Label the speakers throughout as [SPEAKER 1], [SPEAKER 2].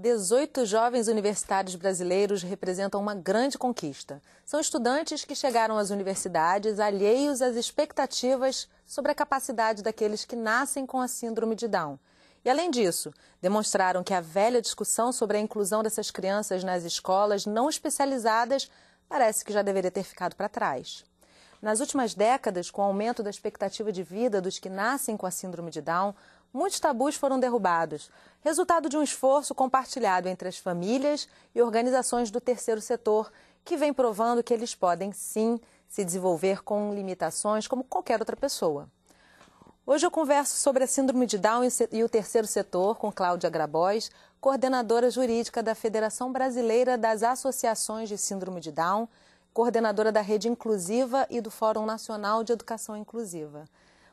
[SPEAKER 1] 18 jovens universitários brasileiros representam uma grande conquista. São estudantes que chegaram às universidades alheios às expectativas sobre a capacidade daqueles que nascem com a síndrome de Down. E, além disso, demonstraram que a velha discussão sobre a inclusão dessas crianças nas escolas não especializadas parece que já deveria ter ficado para trás. Nas últimas décadas, com o aumento da expectativa de vida dos que nascem com a síndrome de Down, muitos tabus foram derrubados, resultado de um esforço compartilhado entre as famílias e organizações do terceiro setor, que vem provando que eles podem, sim, se desenvolver com limitações como qualquer outra pessoa. Hoje eu converso sobre a síndrome de Down e o terceiro setor com Cláudia Grabois, coordenadora jurídica da Federação Brasileira das Associações de Síndrome de Down, coordenadora da Rede Inclusiva e do Fórum Nacional de Educação Inclusiva.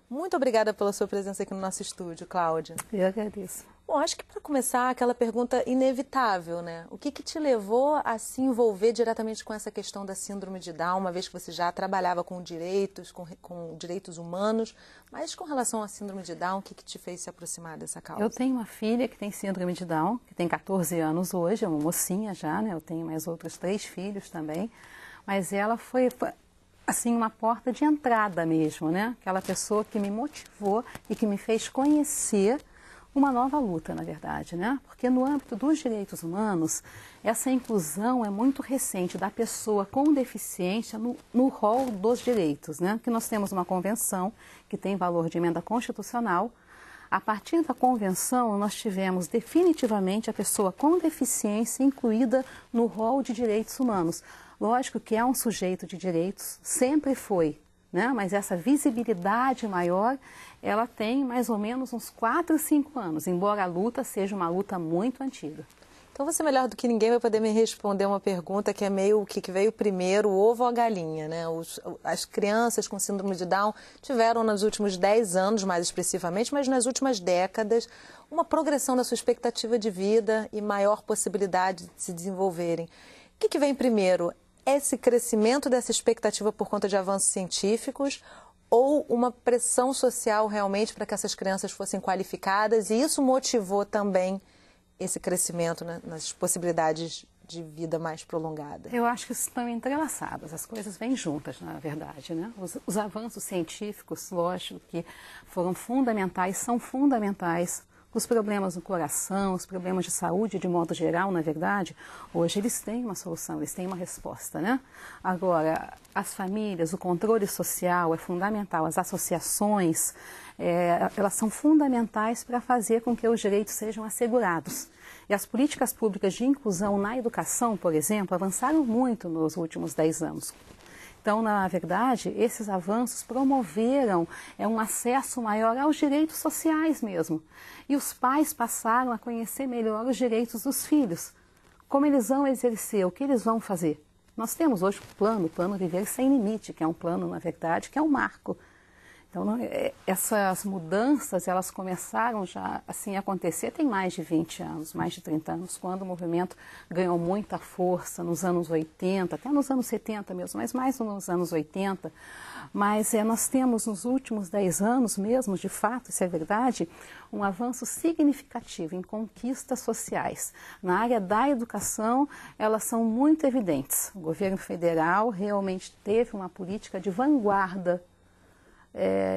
[SPEAKER 1] Muito obrigada pela sua presença aqui no nosso estúdio, Cláudia.
[SPEAKER 2] Eu agradeço.
[SPEAKER 1] Bom, acho que para começar, aquela pergunta inevitável, né? O que te levou a se envolver diretamente com essa questão da síndrome de Down, uma vez que você já trabalhava com direitos, com direitos humanos, mas com relação à síndrome de Down, o que te fez se aproximar dessa causa?
[SPEAKER 2] Eu tenho uma filha que tem síndrome de Down, que tem 14 anos hoje, é uma mocinha já, né? Eu tenho mais outros 3 filhos também, mas ela foi assim, uma porta de entrada mesmo, né? Aquela pessoa que me motivou e que me fez conhecer uma nova luta, na verdade, né? Porque no âmbito dos direitos humanos, essa inclusão é muito recente da pessoa com deficiência no rol dos direitos, né? Que nós temos uma convenção que tem valor de emenda constitucional. A partir da convenção, nós tivemos definitivamente a pessoa com deficiência incluída no rol de direitos humanos. Lógico que é um sujeito de direitos, sempre foi, né? Mas essa visibilidade maior, ela tem mais ou menos uns 4, 5 anos, embora a luta seja uma luta muito antiga.
[SPEAKER 1] Então você melhor do que ninguém vai poder me responder uma pergunta que é meio o que veio primeiro, o ovo ou a galinha, né? As crianças com síndrome de Down tiveram nos últimos 10 anos, mais expressivamente, mas nas últimas décadas, uma progressão da sua expectativa de vida e maior possibilidade de se desenvolverem. O que vem primeiro? Esse crescimento dessa expectativa por conta de avanços científicos ou uma pressão social realmente para que essas crianças fossem qualificadas e isso motivou também esse crescimento, né, nas possibilidades de vida mais prolongada?
[SPEAKER 2] Eu acho que estão entrelaçadas, as coisas vêm juntas, na verdade, né? Os avanços científicos, lógico, que foram fundamentais, são fundamentais. Os problemas no coração, os problemas de saúde, de modo geral, na verdade, hoje eles têm uma solução, eles têm uma resposta, né? Agora, as famílias, o controle social é fundamental, as associações, elas são fundamentais para fazer com que os direitos sejam assegurados. E as políticas públicas de inclusão na educação, por exemplo, avançaram muito nos últimos 10 anos. Então, na verdade, esses avanços promoveram um acesso maior aos direitos sociais mesmo. E os pais passaram a conhecer melhor os direitos dos filhos. Como eles vão exercer, o que eles vão fazer. Nós temos hoje o plano Viver Sem Limite, que é um plano, na verdade, que é um marco. Então, essas mudanças, elas começaram já assim, a acontecer tem mais de 20 anos, mais de 30 anos, quando o movimento ganhou muita força nos anos 80, até nos anos 70 mesmo, mas mais nos anos 80. Mas nós temos nos últimos 10 anos mesmo, de fato, isso é verdade, um avanço significativo em conquistas sociais. Na área da educação, elas são muito evidentes. O governo federal realmente teve uma política de vanguarda,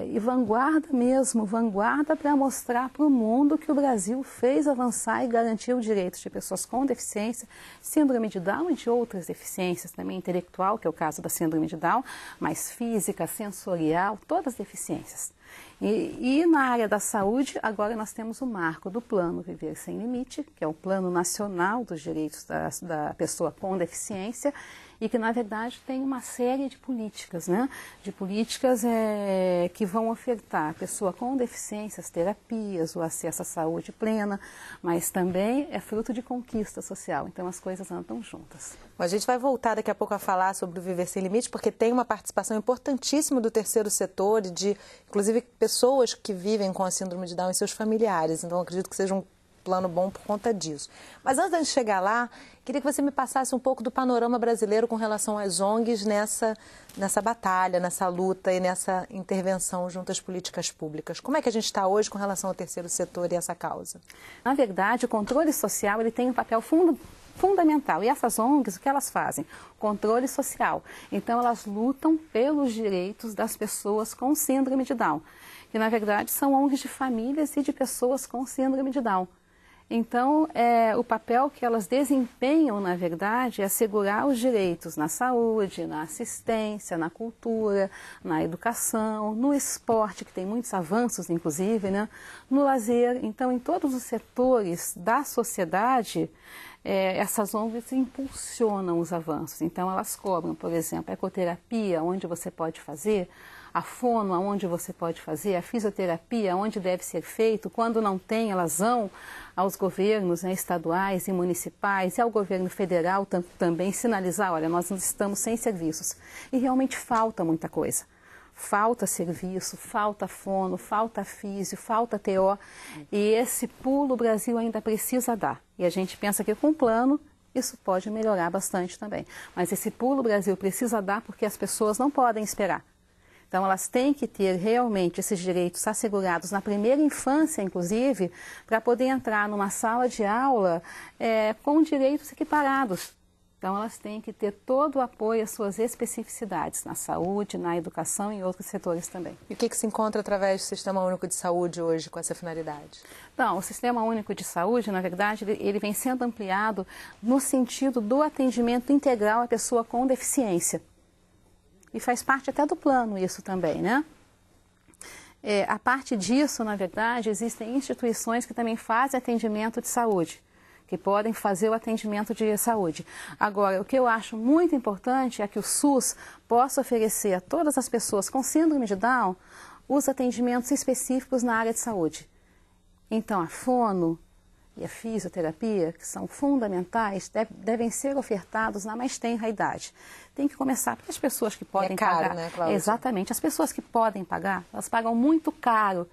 [SPEAKER 2] e vanguarda mesmo, vanguarda para mostrar para o mundo que o Brasil fez avançar e garantiu direitos de pessoas com deficiência, síndrome de Down e de outras deficiências, também intelectual, que é o caso da síndrome de Down, mas física, sensorial, todas as deficiências. E na área da saúde, agora nós temos o marco do Plano Viver Sem Limite, que é o Plano Nacional dos Direitos da Pessoa com Deficiência, e que, na verdade, tem uma série de políticas, né? De políticas que vão ofertar à pessoa com deficiências, terapias, o acesso à saúde plena, mas também é fruto de conquista social, então as coisas andam juntas.
[SPEAKER 1] A gente vai voltar daqui a pouco a falar sobre o Viver Sem Limite, porque tem uma participação importantíssima do terceiro setor e de, inclusive, pessoas que vivem com a síndrome de Down e seus familiares. Então, acredito que seja um plano bom por conta disso. Mas antes de chegar lá, queria que você me passasse um pouco do panorama brasileiro com relação às ONGs nessa batalha, nessa luta e nessa intervenção junto às políticas públicas. Como é que a gente está hoje com relação ao terceiro setor e essa causa?
[SPEAKER 2] Na verdade, o controle social ele tem um papel fundamental. E essas ONGs, o que elas fazem? Controle social. Então, elas lutam pelos direitos das pessoas com síndrome de Down, que na verdade são ONGs de famílias e de pessoas com síndrome de Down. Então, o papel que elas desempenham, na verdade, é assegurar os direitos na saúde, na assistência, na cultura, na educação, no esporte, que tem muitos avanços, inclusive, né? No lazer. Então, em todos os setores da sociedade, essas ONGs impulsionam os avanços. Então, elas cobram, por exemplo, a ecoterapia, onde você pode fazer, a fono, onde você pode fazer, a fisioterapia, onde deve ser feito. Quando não tem, elas vão aos governos, né, estaduais e municipais e ao governo federal também sinalizar, olha, nós estamos sem serviços. E realmente falta muita coisa. Falta serviço, falta fono, falta físio, falta TO. E esse pulo o Brasil ainda precisa dar. E a gente pensa que com o plano isso pode melhorar bastante também. Mas esse pulo o Brasil precisa dar porque as pessoas não podem esperar. Então, elas têm que ter realmente esses direitos assegurados na primeira infância, inclusive, para poder entrar numa sala de aula com direitos equiparados. Então, elas têm que ter todo o apoio às suas especificidades na saúde, na educação e em outros setores também.
[SPEAKER 1] E o que se encontra através do Sistema Único de Saúde hoje com essa finalidade?
[SPEAKER 2] Não, o Sistema Único de Saúde, na verdade, ele vem sendo ampliado no sentido do atendimento integral à pessoa com deficiência. E faz parte até do plano isso também, né? A parte disso, na verdade, existem instituições que também fazem atendimento de saúde, que podem fazer o atendimento de saúde. Agora, o que eu acho muito importante é que o SUS possa oferecer a todas as pessoas com síndrome de Down os atendimentos específicos na área de saúde. Então, a fono e a fisioterapia, que são fundamentais, devem ser ofertados na mais tenra idade. Tem que começar, porque as pessoas que podem pagar...
[SPEAKER 1] né, Cláudia?
[SPEAKER 2] Exatamente, as pessoas que podem pagar, elas pagam muito caro.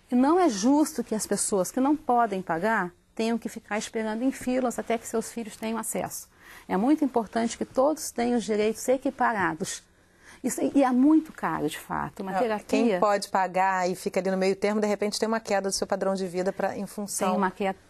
[SPEAKER 2] E não é justo que as pessoas que não podem pagar tenham que ficar esperando em filas até que seus filhos tenham acesso. É muito importante que todos tenham os direitos equiparados. E é muito caro, de fato. Uma terapia...
[SPEAKER 1] Quem pode pagar e fica ali no meio termo, de repente tem uma queda do seu padrão de vida em função...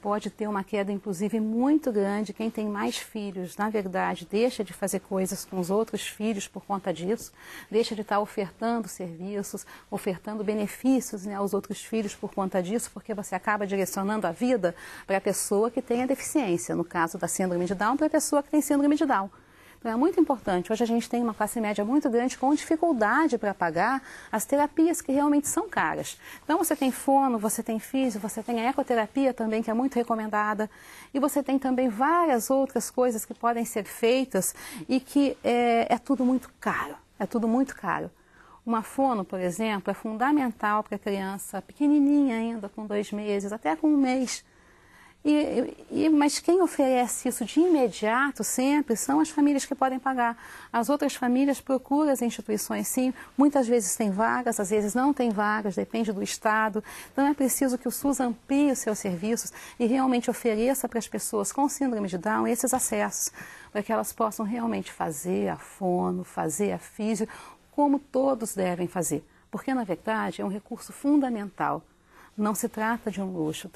[SPEAKER 2] Pode ter uma queda, inclusive, muito grande. Quem tem mais filhos, na verdade, deixa de fazer coisas com os outros filhos por conta disso, deixa de estar ofertando serviços, ofertando benefícios, né, aos outros filhos por conta disso, porque você acaba direcionando a vida para a pessoa que tem a deficiência. No caso da síndrome de Down, para a pessoa que tem síndrome de Down. Então, é muito importante. Hoje a gente tem uma classe média muito grande com dificuldade para pagar as terapias que realmente são caras. Então, você tem fono, você tem físio, você tem a ecoterapia também, que é muito recomendada. E você tem também várias outras coisas que podem ser feitas e que é tudo muito caro. É tudo muito caro. Uma fono, por exemplo, é fundamental para a criança pequenininha ainda, com 2 meses, até com 1 mês. Mas quem oferece isso de imediato sempre são as famílias que podem pagar. As outras famílias procuram as instituições, sim. Muitas vezes tem vagas, às vezes não tem vagas, depende do estado. Então é preciso que o SUS amplie os seus serviços e realmente ofereça para as pessoas com síndrome de Down esses acessos, para que elas possam realmente fazer a fono, fazer a físio, como todos devem fazer. Porque, na verdade, é um recurso fundamental. Não se trata de um luxo,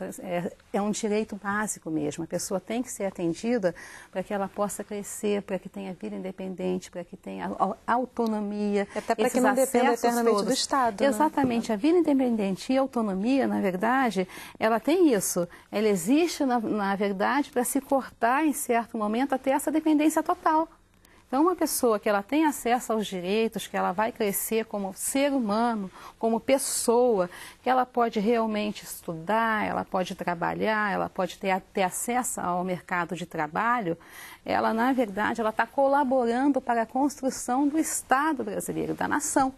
[SPEAKER 2] é um direito básico mesmo. A pessoa tem que ser atendida para que ela possa crescer, para que tenha vida independente, para que tenha autonomia.
[SPEAKER 1] Até para que não dependa eternamente do Estado.
[SPEAKER 2] Exatamente. Né? A vida independente e a autonomia, na verdade, ela tem isso. Ela existe, na verdade, para se cortar em certo momento até essa dependência total. Então, uma pessoa que ela tem acesso aos direitos, que ela vai crescer como ser humano, como pessoa, que ela pode realmente estudar, ela pode trabalhar, ela pode ter acesso ao mercado de trabalho, ela, na verdade, ela está colaborando para a construção do Estado brasileiro, da nação.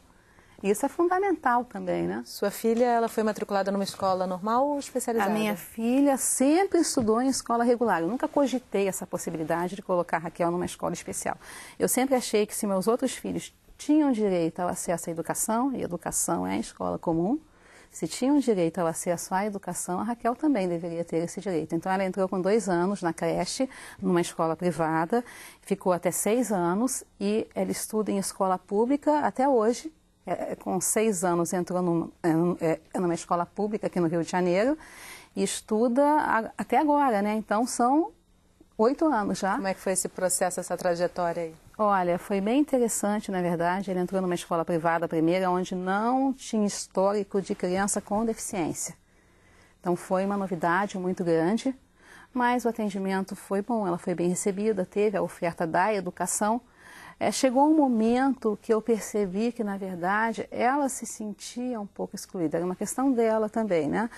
[SPEAKER 2] Isso é fundamental também, né?
[SPEAKER 1] Sua filha, ela foi matriculada numa escola normal ou especializada?
[SPEAKER 2] A minha filha sempre estudou em escola regular. Eu nunca cogitei essa possibilidade de colocar a Raquel numa escola especial. Eu sempre achei que se meus outros filhos tinham direito ao acesso à educação, e educação é a escola comum, Se tinham direito ao acesso à educação, a Raquel também deveria ter esse direito. Então, ela entrou com 2 anos na creche, numa escola privada, ficou até 6 anos e ela estuda em escola pública até hoje. Com 6 anos entrou numa escola pública aqui no Rio de Janeiro e estuda até agora, né? Então, são 8 anos já.
[SPEAKER 1] Como é que foi esse processo, essa trajetória aí?
[SPEAKER 2] Olha, foi bem interessante, na verdade. Ele entrou numa escola privada primeira, onde não tinha histórico de criança com deficiência. Então, foi uma novidade muito grande, mas o atendimento foi bom, ela foi bem recebida, teve a oferta da educação. Chegou um momento que eu percebi que, na verdade, ela se sentia um pouco excluída. Era uma questão dela também, né?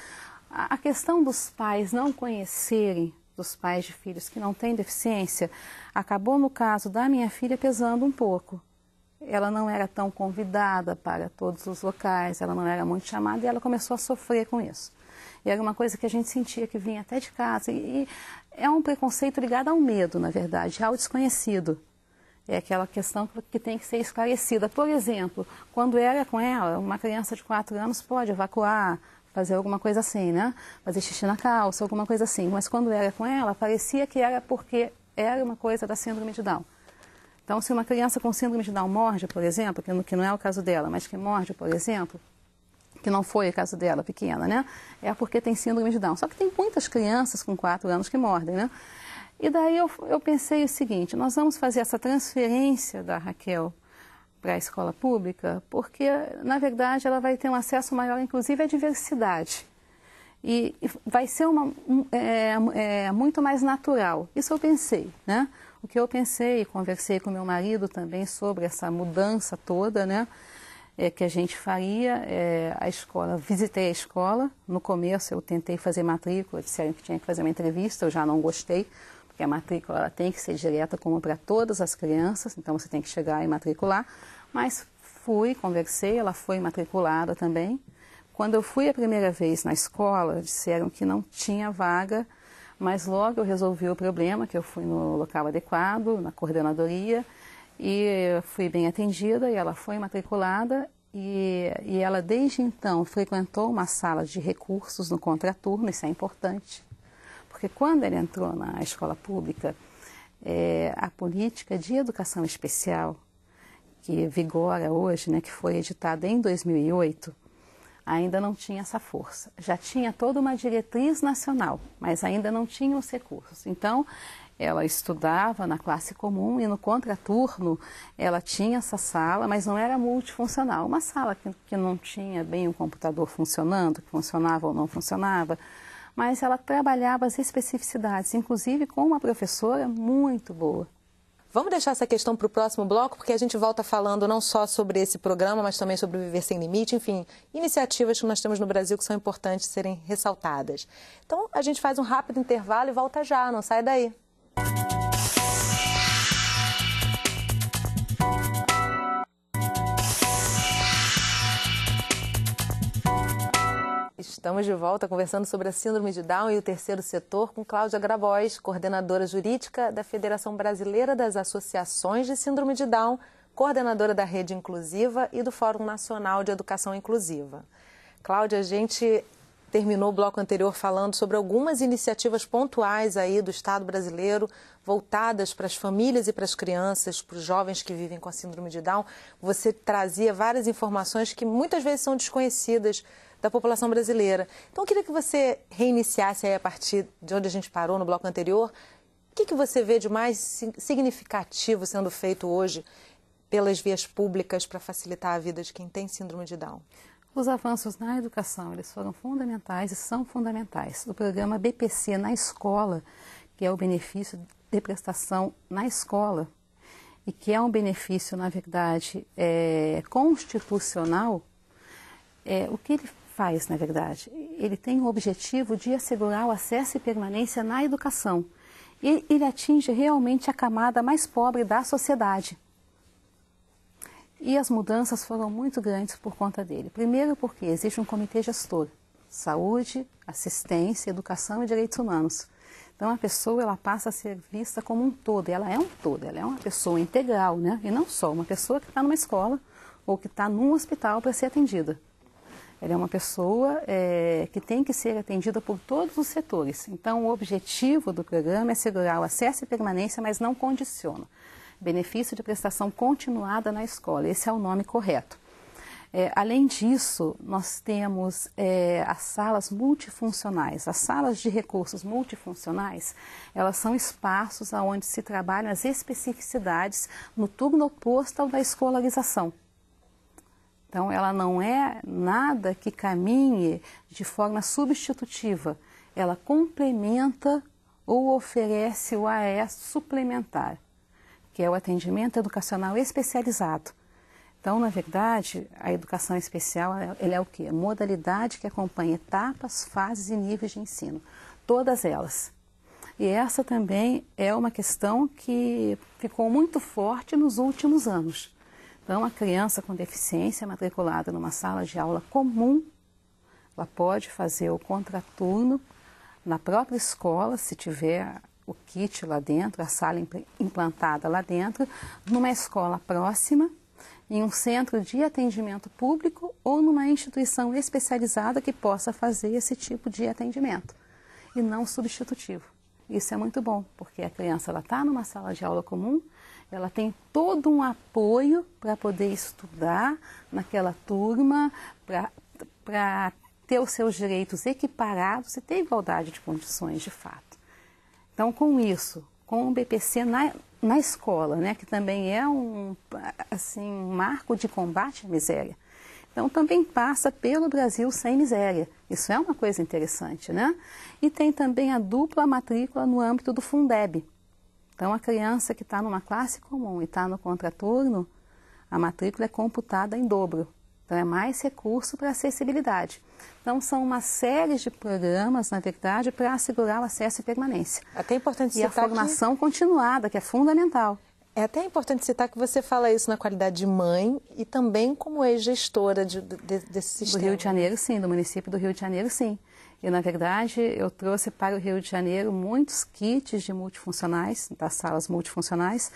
[SPEAKER 2] A questão dos pais não conhecerem, dos pais de filhos que não têm deficiência, acabou no caso da minha filha pesando um pouco. Ela não era tão convidada para todos os locais, ela não era muito chamada e ela começou a sofrer com isso. E era uma coisa que a gente sentia que vinha até de casa. E é um preconceito ligado ao medo, na verdade, ao desconhecido. É aquela questão que tem que ser esclarecida. Por exemplo, quando era com ela, uma criança de 4 anos pode evacuar, fazer alguma coisa assim, né? Fazer xixi na calça, alguma coisa assim. Mas quando era com ela, parecia que era porque era uma coisa da síndrome de Down. Então, se uma criança com síndrome de Down morde, por exemplo, que não é o caso dela, mas que morde, por exemplo, que não foi o caso dela, pequena, né? É porque tem síndrome de Down. Só que tem muitas crianças com 4 anos que mordem, né? E daí eu pensei o seguinte, nós vamos fazer essa transferência da Raquel para a escola pública, porque, na verdade, ela vai ter um acesso maior, inclusive, à diversidade. E vai ser muito mais natural. Isso eu pensei, né? O que eu pensei, conversei com meu marido também sobre essa mudança toda, né? Que a gente faria, a escola, visitei a escola. No começo eu tentei fazer matrícula, disseram que tinha que fazer uma entrevista, eu já não gostei, porque a matrícula ela tem que ser direta como para todas as crianças, então você tem que chegar e matricular. Mas fui, conversei, ela foi matriculada também. Quando eu fui a primeira vez na escola, disseram que não tinha vaga, mas logo eu resolvi o problema, que eu fui no local adequado, na coordenadoria, e fui bem atendida, e ela foi matriculada, e ela desde então frequentou uma sala de recursos no contraturno, isso é importante. Porque quando ela entrou na escola pública, a política de educação especial, que vigora hoje, né, que foi editada em 2008, ainda não tinha essa força. Já tinha toda uma diretriz nacional, mas ainda não tinha os recursos. Então, ela estudava na classe comum e no contraturno ela tinha essa sala, mas não era multifuncional. Uma sala que não tinha bem o computador funcionando, que funcionava ou não funcionava, mas ela trabalhava as especificidades, inclusive com uma professora muito boa.
[SPEAKER 1] Vamos deixar essa questão para o próximo bloco, porque a gente volta falando não só sobre esse programa, mas também sobre o Viver Sem Limite, enfim, iniciativas que nós temos no Brasil que são importantes serem ressaltadas. Então, a gente faz um rápido intervalo e volta já, não sai daí. Estamos de volta conversando sobre a Síndrome de Down e o terceiro setor com Cláudia Grabois, coordenadora jurídica da Federação Brasileira das Associações de Síndrome de Down, coordenadora da Rede Inclusiva e do Fórum Nacional de Educação Inclusiva. Cláudia, a gente terminou o bloco anterior falando sobre algumas iniciativas pontuais aí do Estado brasileiro voltadas para as famílias e para as crianças, para os jovens que vivem com a Síndrome de Down. Você trazia várias informações que muitas vezes são desconhecidas da população brasileira. Então, eu queria que você reiniciasse aí a partir de onde a gente parou no bloco anterior. O que você vê de mais significativo sendo feito hoje pelas vias públicas para facilitar a vida de quem tem síndrome de Down?
[SPEAKER 2] Os avanços na educação, eles foram fundamentais e são fundamentais. O programa BPC na escola, que é o benefício de prestação na escola, e que é um benefício, na verdade, constitucional, o que ele faz, na verdade? Ele tem o objetivo de assegurar o acesso e permanência na educação. E ele atinge realmente a camada mais pobre da sociedade. E as mudanças foram muito grandes por conta dele. Primeiro porque existe um comitê gestor, saúde, assistência, educação e direitos humanos. Então a pessoa ela passa a ser vista como um todo, ela é um todo, ela é uma pessoa integral, né? E não só uma pessoa que está numa escola ou que está num hospital para ser atendida. Ela é uma pessoa que tem que ser atendida por todos os setores. Então, o objetivo do programa é assegurar o acesso e permanência, mas não condiciona. Benefício de prestação continuada na escola, esse é o nome correto. Além disso, nós temos as salas multifuncionais. As salas de recursos multifuncionais, elas são espaços onde se trabalham as especificidades no turno oposto ao da escolarização. Então, ela não é nada que caminhe de forma substitutiva. Ela complementa ou oferece o AES suplementar, que é o atendimento educacional especializado. Então, na verdade, a educação especial, ele é o quê? Modalidade que acompanha etapas, fases e níveis de ensino. Todas elas. E essa também é uma questão que ficou muito forte nos últimos anos. Então, a criança com deficiência matriculada numa sala de aula comum, ela pode fazer o contraturno na própria escola, se tiver o kit lá dentro, a sala implantada lá dentro, numa escola próxima, em um centro de atendimento público ou numa instituição especializada que possa fazer esse tipo de atendimento, e não substitutivo. Isso é muito bom, porque a criança está numa sala de aula comum, ela tem todo um apoio para poder estudar naquela turma, para ter os seus direitos equiparados e ter igualdade de condições de fato. Então, com isso, com o BPC na escola, né, que também é um marco de combate à miséria, então também passa pelo Brasil Sem Miséria. Isso é uma coisa interessante, né? E tem também a dupla matrícula no âmbito do Fundeb. Então, a criança que está numa classe comum e está no contraturno, a matrícula é computada em dobro. Então, é mais recurso para acessibilidade. Então, são uma série de programas, na verdade, para assegurar o acesso e permanência.
[SPEAKER 1] Até importante
[SPEAKER 2] citar a formação continuada, que é fundamental.
[SPEAKER 1] É até importante citar que você fala isso na qualidade de mãe e também como ex-gestora desse sistema.
[SPEAKER 2] Do Rio de Janeiro, sim. Do município do Rio de Janeiro, sim. E, na verdade, eu trouxe para o Rio de Janeiro muitos kits de multifuncionais, das salas multifuncionais.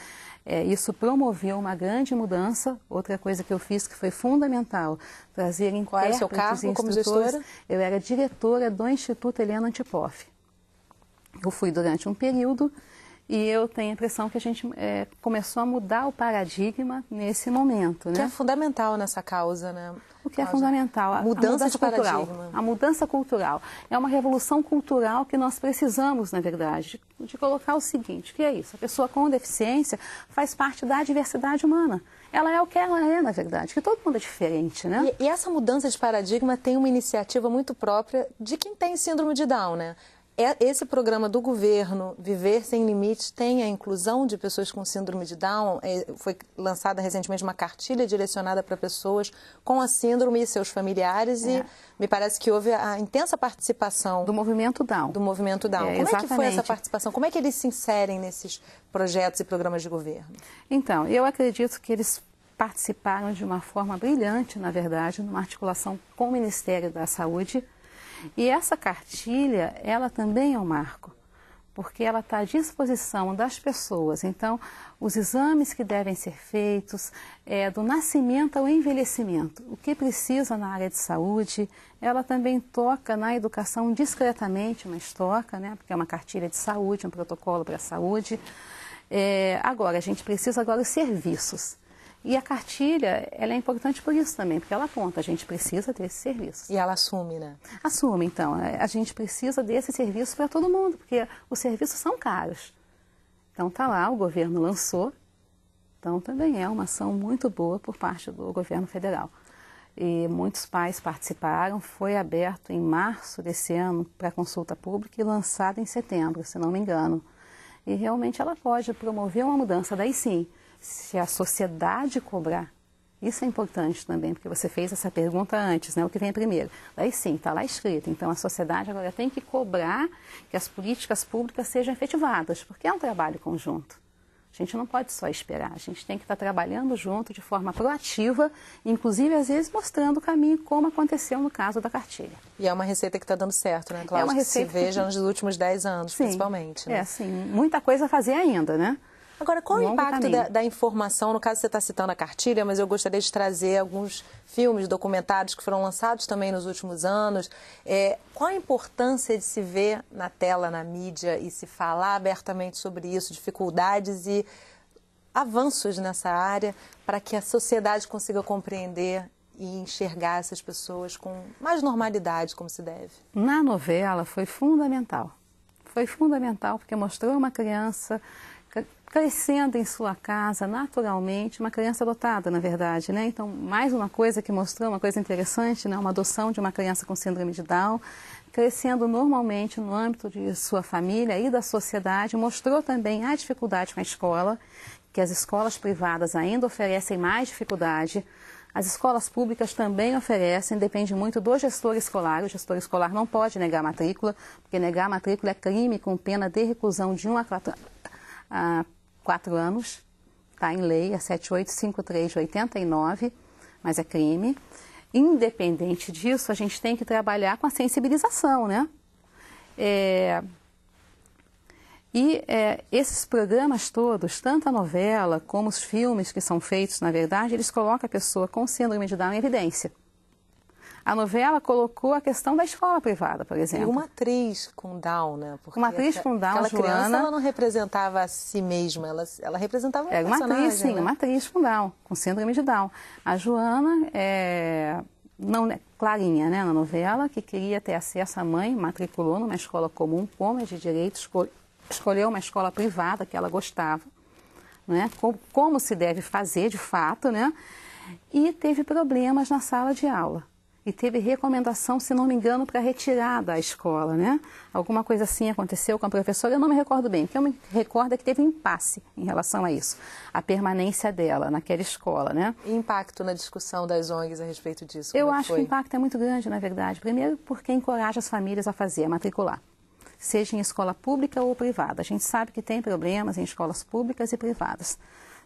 [SPEAKER 2] Isso promoveu uma grande mudança. Outra coisa que eu fiz que foi fundamental, trazer intérpretes.
[SPEAKER 1] Qual era o seu cargo como gestora?
[SPEAKER 2] Eu era diretora do Instituto Helena Antipoff. Eu fui durante um período e eu tenho a impressão que a gente começou a mudar o paradigma nesse momento, né?
[SPEAKER 1] Que é fundamental nessa causa, né?
[SPEAKER 2] O que é fundamental? A mudança de
[SPEAKER 1] cultural.
[SPEAKER 2] A mudança cultural. É uma revolução cultural que nós precisamos, na verdade, de colocar o seguinte, que é isso, a pessoa com deficiência faz parte da diversidade humana. Ela é o que ela é, na verdade, que todo mundo é diferente, né?
[SPEAKER 1] E essa mudança de paradigma tem uma iniciativa muito própria de quem tem síndrome de Down, né? Esse programa do governo, Viver Sem Limites, tem a inclusão de pessoas com síndrome de Down. Foi lançada recentemente uma cartilha direcionada para pessoas com a síndrome e seus familiares e me parece que houve a intensa participação
[SPEAKER 2] do movimento Down.
[SPEAKER 1] Como é que foi essa participação? Como é que eles se inserem nesses projetos e programas de governo?
[SPEAKER 2] Então, eu acredito que eles participaram de uma forma brilhante, na verdade, numa articulação com o Ministério da Saúde. E essa cartilha, ela também é um marco, porque ela está à disposição das pessoas. Então, os exames que devem ser feitos, do nascimento ao envelhecimento, o que precisa na área de saúde, ela também toca na educação discretamente, mas toca, né? Porque é uma cartilha de saúde, um protocolo para a saúde. Agora, a gente precisa agora dos serviços. E a cartilha, ela é importante por isso também, porque ela aponta, a gente precisa desses serviços.
[SPEAKER 1] E ela assume, né?
[SPEAKER 2] Assume, então. A gente precisa desses serviços para todo mundo, porque os serviços são caros. Então, está lá, o governo lançou. Então, também é uma ação muito boa por parte do governo federal. E muitos pais participaram. Foi aberto em março desse ano para consulta pública e lançado em setembro, se não me engano. E realmente ela pode promover uma mudança, daí sim. Se a sociedade cobrar, isso é importante também, porque você fez essa pergunta antes, né? O que vem primeiro? Daí sim, está lá escrito. Então, a sociedade agora tem que cobrar que as políticas públicas sejam efetivadas, porque é um trabalho conjunto. A gente não pode só esperar, a gente tem que estar trabalhando junto de forma proativa, inclusive, às vezes, mostrando o caminho, como aconteceu no caso da cartilha.
[SPEAKER 1] E é uma receita que está dando certo, né, Cláudia?
[SPEAKER 2] É uma receita
[SPEAKER 1] que se veja nos últimos 10 anos,
[SPEAKER 2] sim,
[SPEAKER 1] principalmente. Né?
[SPEAKER 2] Sim, muita coisa a fazer ainda, né?
[SPEAKER 1] Agora, qual o impacto da informação? No caso, você está citando a cartilha, mas eu gostaria de trazer alguns filmes, documentários que foram lançados também nos últimos anos. Qual a importância de se ver na tela, na mídia, e se falar abertamente sobre isso, dificuldades e avanços nessa área, para que a sociedade consiga compreender e enxergar essas pessoas com mais normalidade, como se deve?
[SPEAKER 2] Na novela foi fundamental. Foi fundamental porque mostrou uma criança crescendo em sua casa, naturalmente, uma criança adotada, na verdade, né? Então, mais uma coisa que mostrou, uma coisa interessante, né? Uma adoção de uma criança com síndrome de Down, crescendo normalmente no âmbito de sua família e da sociedade, mostrou também a dificuldade com a escola, que as escolas privadas ainda oferecem mais dificuldade. As escolas públicas também oferecem, depende muito do gestor escolar. O gestor escolar não pode negar matrícula, porque negar matrícula é crime com pena de reclusão de 1 a 4 anos. Está em lei, é 7853 de 89, mas é crime. Independente disso, a gente tem que trabalhar com a sensibilização, né? Esses programas todos, tanto a novela como os filmes que são feitos, na verdade, eles colocam a pessoa com síndrome de Down em evidência. A novela colocou a questão da escola privada, por exemplo.
[SPEAKER 1] E uma atriz com Down, né? Porque
[SPEAKER 2] uma atriz com Down,
[SPEAKER 1] aquela
[SPEAKER 2] Joana,
[SPEAKER 1] criança, ela não representava a si mesma, ela representava um personagem.
[SPEAKER 2] Uma atriz, sim,
[SPEAKER 1] né?
[SPEAKER 2] uma atriz com Down, com síndrome de Down. A Joana Clarinha, né, na novela, que queria ter acesso à mãe, matriculou numa escola comum, como é de direito, escolheu uma escola privada que ela gostava, né, como se deve fazer de fato, né, e teve problemas na sala de aula. E teve recomendação, se não me engano, para retirar da escola, né? Alguma coisa assim aconteceu com a professora, eu não me recordo bem. O que eu me recordo é que teve um impasse em relação a isso, a permanência dela naquela escola, né?
[SPEAKER 1] E impacto na discussão das ONGs a respeito disso?
[SPEAKER 2] Eu acho que o impacto é muito grande, na verdade. Primeiro, porque encoraja as famílias a fazer, a matricular, seja em escola pública ou privada. A gente sabe que tem problemas em escolas públicas e privadas.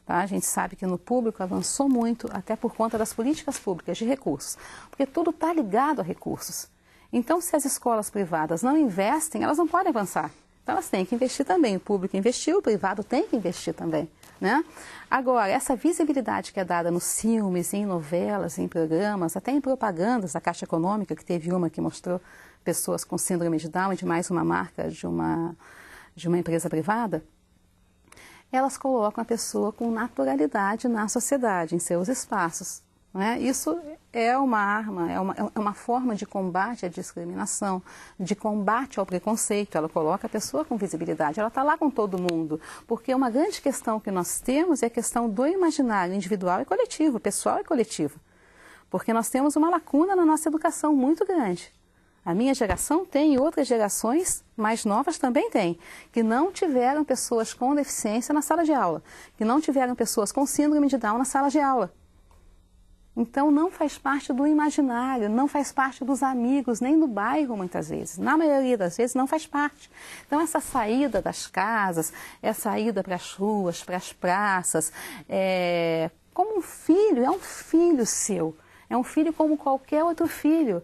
[SPEAKER 2] Tá? A gente sabe que no público avançou muito, até por conta das políticas públicas de recursos, porque tudo está ligado a recursos. Então, se as escolas privadas não investem, elas não podem avançar. Então, elas têm que investir também. O público investiu, o privado tem que investir também, né? Agora, essa visibilidade que é dada nos filmes, em novelas, em programas, até em propagandas da Caixa Econômica, que teve uma que mostrou pessoas com síndrome de Down e de mais uma marca de uma empresa privada, elas colocam a pessoa com naturalidade na sociedade, em seus espaços. Né? Isso é uma arma, é uma forma de combate à discriminação, de combate ao preconceito. Ela coloca a pessoa com visibilidade, ela está lá com todo mundo. Porque uma grande questão que nós temos é a questão do imaginário individual e coletivo, pessoal e coletivo. Porque nós temos uma lacuna na nossa educação muito grande. A minha geração tem e outras gerações mais novas também têm, que não tiveram pessoas com deficiência na sala de aula, que não tiveram pessoas com síndrome de Down na sala de aula. Então não faz parte do imaginário, não faz parte dos amigos, nem do bairro muitas vezes. Na maioria das vezes não faz parte. Então essa saída das casas, essa saída para as ruas, para as praças, como um filho, é um filho seu, é um filho como qualquer outro filho.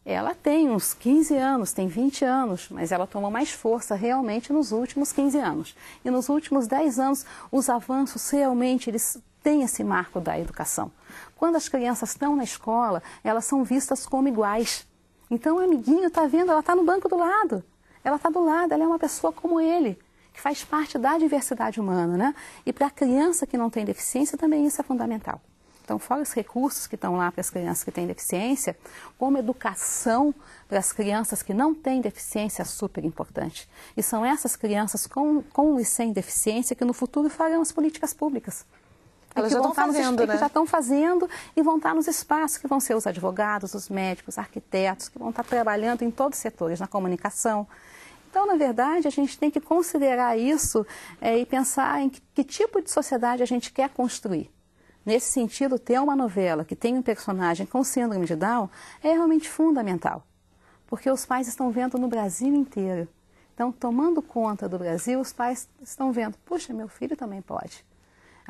[SPEAKER 2] Ela tem uns 15 anos, tem 20 anos, mas ela tomou mais força realmente nos últimos 15 anos. E nos últimos 10 anos, os avanços realmente, eles têm esse marco da educação. Quando as crianças estão na escola, elas são vistas como iguais. Então o amiguinho está vendo, ela está no banco do lado. Ela está do lado, ela é uma pessoa como ele, que faz parte da diversidade humana, né? E para a criança que não tem deficiência também isso é fundamental. Então, fora os recursos que estão lá para as crianças que têm deficiência, como educação para as crianças que não têm deficiência é super importante. E são essas crianças com e sem deficiência que no futuro farão as políticas públicas.
[SPEAKER 1] Elas já estão fazendo, né?
[SPEAKER 2] Já estão fazendo e vão estar nos espaços que vão ser os advogados, os médicos, arquitetos, que vão estar trabalhando em todos os setores, na comunicação. Então, na verdade, a gente tem que considerar isso e pensar em que tipo de sociedade a gente quer construir. Nesse sentido, ter uma novela que tem um personagem com síndrome de Down é realmente fundamental, porque os pais estão vendo no Brasil inteiro. Então, tomando conta do Brasil, os pais estão vendo, puxa, meu filho também pode.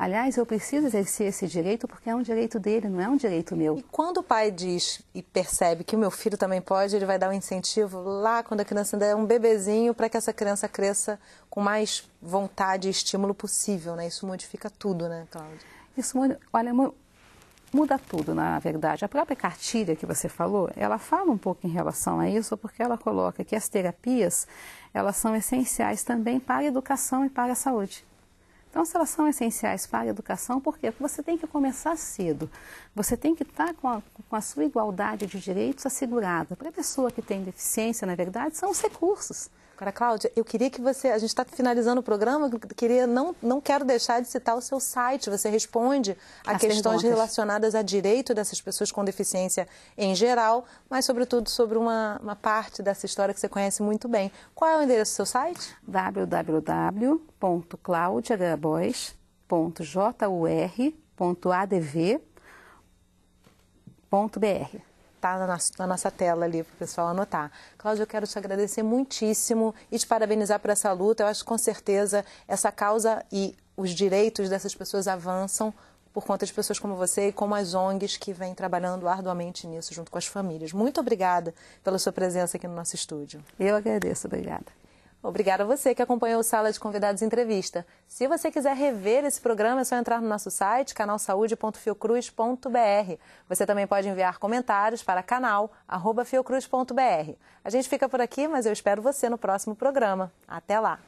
[SPEAKER 2] Aliás, eu preciso exercer esse direito porque é um direito dele, não é um direito meu.
[SPEAKER 1] E quando o pai diz e percebe que o meu filho também pode, ele vai dar um incentivo lá quando a criança ainda é um bebezinho para que essa criança cresça com mais vontade e estímulo possível, né? Isso modifica tudo, né, Cláudia?
[SPEAKER 2] Isso, olha, muda tudo, na verdade. A própria cartilha que você falou, ela fala um pouco em relação a isso, porque ela coloca que as terapias, elas são essenciais também para a educação e para a saúde. Então, se elas são essenciais para a educação, por quê? Porque você tem que começar cedo. Você tem que estar com a sua igualdade de direitos assegurada. Para a pessoa que tem deficiência, na verdade, são os recursos.
[SPEAKER 1] Agora, Cláudia, eu queria que você... A gente está finalizando o programa, não quero deixar de citar o seu site. Você responde a questões relacionadas a direito dessas pessoas com deficiência em geral, mas, sobretudo, sobre uma parte dessa história que você conhece muito bem. Qual é o endereço do seu site?
[SPEAKER 2] www.claudiagrabois.jur.adv.br.
[SPEAKER 1] Está na nossa tela ali para o pessoal anotar. Cláudia, eu quero te agradecer muitíssimo e te parabenizar por essa luta. Eu acho que, com certeza, essa causa e os direitos dessas pessoas avançam por conta de pessoas como você e como as ONGs que vêm trabalhando arduamente nisso junto com as famílias. Muito obrigada pela sua presença aqui no nosso estúdio.
[SPEAKER 2] Eu agradeço, obrigada.
[SPEAKER 1] Obrigada a você que acompanhou o Sala de Convidados Entrevista. Se você quiser rever esse programa, é só entrar no nosso site, canalsaude.fiocruz.br. Você também pode enviar comentários para canal@fiocruz.br. A gente fica por aqui, mas eu espero você no próximo programa. Até lá!